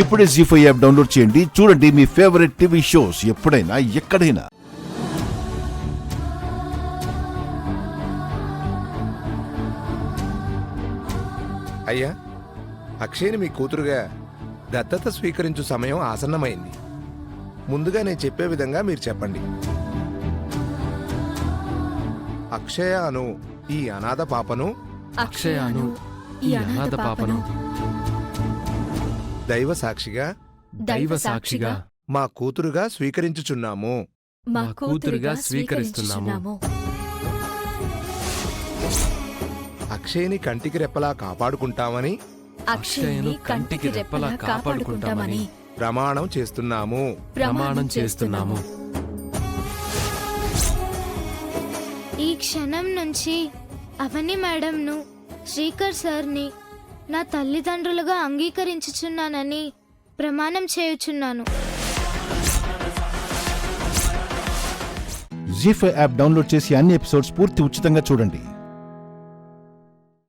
ఇప్పుడే జీ5 app download చేయండి. చూడండి మీ ఫేవరెట్ టీవీ షోస్ ఎప్పుడైనా ఎక్కడైనా. అయ్యా, అక్షయ్ని మీ కూతురుగా దత్తత స్వీకరించు సమయం ఆసన్నమైంది. ముందుగా నేను చెప్పే విధంగా మీరు చెప్పండి. అక్షయ అను ఈ అనాథ పాపను దైవ సాక్షిగా మా కూతురుగా స్వీకరించుచున్నాము. అక్షయ్ని కంటికి రెప్పలా కాపాడుకుంటామని ప్రమాణం చేస్తున్నాము. ఈ క్షణం నుంచి అవని మేడంను, శ్రీకర్ సార్ని నా తల్లిదండ్రులుగా అంగీకరించుచున్నానని ప్రమాణం చేయుచున్నాను. జీ5 యాప్ డౌన్లోడ్ చేసి అన్ని ఎపిసోడ్స్ పూర్తి ఉచితంగా చూడండి.